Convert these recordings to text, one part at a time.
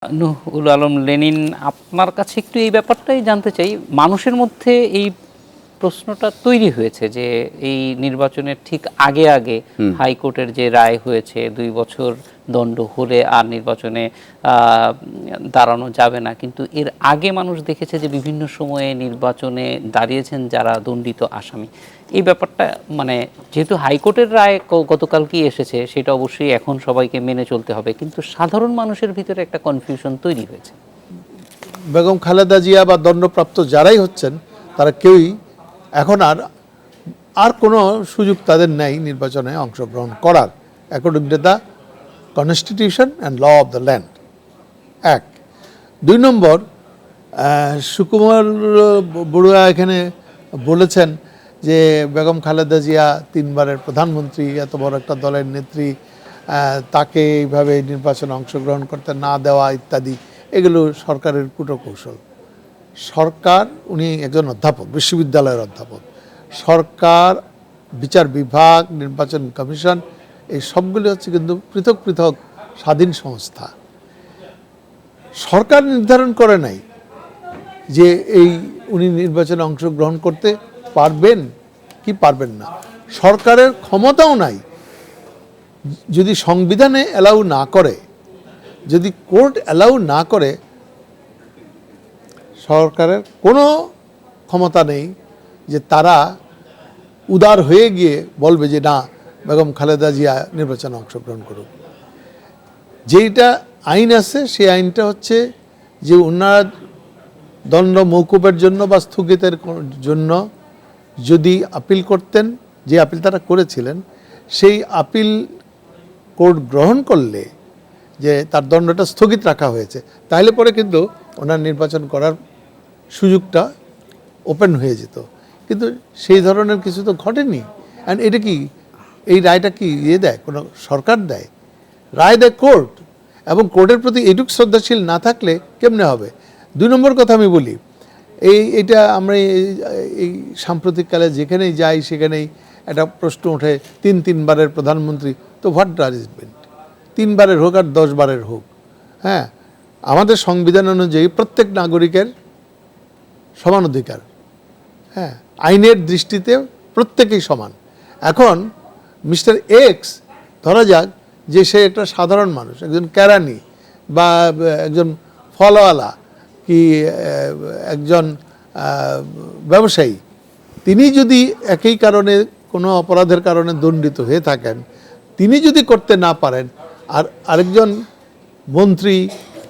নুহুল Alam Lenin, আপনার কাছে একটু এই ব্যাপারটাই জানতে চাই। মানুষের মধ্যে এই প্রশ্নটা তৈরি হয়েছে যে এই নির্বাচনের ঠিক আগে আগে হাইকোর্টের যে রায় হয়েছে 2 বছর দণ্ড হলে আর নির্বাচনে দাঁড়ানো যাবে না, কিন্তু এর আগে মানুষ দেখেছে যে বিভিন্ন সময়ে নির্বাচনে দাঁড়িয়েছেন যারা দণ্ডিত আসামি। এই ব্যাপারটা মানে যেহেতু হাইকোর্টের রায় গতকালকেই এসেছে, সেটা অবশ্যই এখন সবাইকে মেনে চলতে হবে, কিন্তু সাধারণ মানুষের ভিতরে একটা কনফিউশন তৈরি হয়েছে। বেগম খালেদা জিয়া বা দণ্ডপ্রাপ্ত যারাই হচ্ছেন তারা কেউই এখন আর কোনো সুযোগ তাদের নেই নির্বাচনে অংশগ্রহণ করার, according to the constitution and law of the land. 1 2 নম্বর, সুকুমার বড়ুয়া এখানে বলেছেন যে বেগম খালেদা জিয়া 3 বারের প্রধানমন্ত্রী, এত বড় একটা দলের নেত্রী, তাকে এইভাবে নির্বাচনে অংশগ্রহণ করতে না দেওয়া ইত্যাদি, এগুলো সরকারের কূটকৌশল। সরকার, উনি একজন অধ্যাপক, বিশ্ববিদ্যালয়ের অধ্যাপক, সরকার, বিচার বিভাগ, নির্বাচন কমিশন, এই সবগুলি হচ্ছে কিন্তু পৃথক পৃথক স্বাধীন সংস্থা। সরকার নির্ধারণ করে নাই যে উনি নির্বাচনে অংশগ্রহণ করতে পারবেন কি পারবেন না। সরকারের ক্ষমতাও নাই। যদি সংবিধানে অ্যালাউ না করে, যদি কোর্ট অ্যালাউ না করে, সরকারের কোনো ক্ষমতা নেই যে তারা উদার হয়ে গিয়ে বলবে যে না, বেগম খালেদা জিয়া নির্বাচনে অংশগ্রহণ করুক। যেইটা আইন আছে সেই আইনটা হচ্ছে যে ওনার দণ্ড মওকুফের জন্য বা স্থগিতের জন্য যদি আপিল করতেন, যে আপিল তারা করেছিলেন, সেই আপিল কোর্ট গ্রহণ করলে যে তার দণ্ডটা স্থগিত রাখা হয়েছে, তাহলে পরে কিন্তু ওনার নির্বাচন করার সুযোগটা ওপেন হয়ে যেত। কিন্তু সেই ধরনের কিছু তো ঘটেনি। অ্যান্ড এটা কি, এই রায়টা কি দেয় কোনো সরকার? দেয় রায়, দেয় কোর্ট। এবং কোর্টের প্রতি এইটুকু শ্রদ্ধাশীল না থাকলে কেমনে হবে? 2 নম্বর কথা আমি বলি, এইটা আমরা এই সাম্প্রতিককালে যেখানেই যাই সেখানেই একটা প্রশ্ন ওঠে, 3 বারের প্রধানমন্ত্রী, তো হোয়াট ডাজ ইট মিন? 3 বারের হোক আর 10 বারের হোক, হ্যাঁ, আমাদের সংবিধান অনুযায়ী প্রত্যেক নাগরিকের সমান অধিকার, হ্যাঁ, আইনের দৃষ্টিতে প্রত্যেকেই সমান। এখন মিস্টার এক্স, ধরা যাক যে সে একটা সাধারণ মানুষ, একজন কেরানি বা একজন ফলওয়ালা কি একজন ব্যবসায়ী, তিনি যদি একই কারণে কোনো অপরাধের কারণে দণ্ডিত হয়ে থাকেন, তিনি যদি করতে না পারেন, আর আরেকজন মন্ত্রী,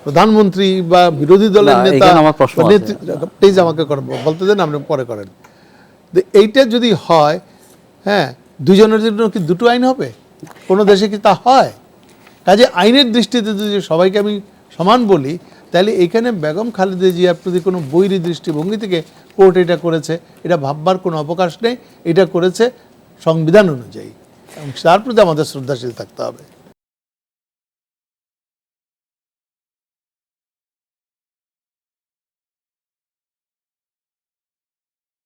প্রধানমন্ত্রী বা বিরোধী দলের নেতা, প্লিজ আমাকে বলতে দেন, আপনি পরে করেন। এইটা যদি হয়, হ্যাঁ, দুজনের জন্য কি দুটো আইন হবে? কোনো দেশে কি তা হয়? কাজে আইনের দৃষ্টিতে যদি সবাইকে আমি সমান বলি, তাহলে এখানে বেগম খালেদা জিয়ার প্রতি কোনো বৈরী দৃষ্টিভঙ্গি থেকে কোর্ট এটা করেছে, এটা ভাববার কোনো অবকাশ নেই। এটা করেছে সংবিধান অনুযায়ী, এবং তার প্রতি আমাদের শ্রদ্ধাশীল থাকতে হবে।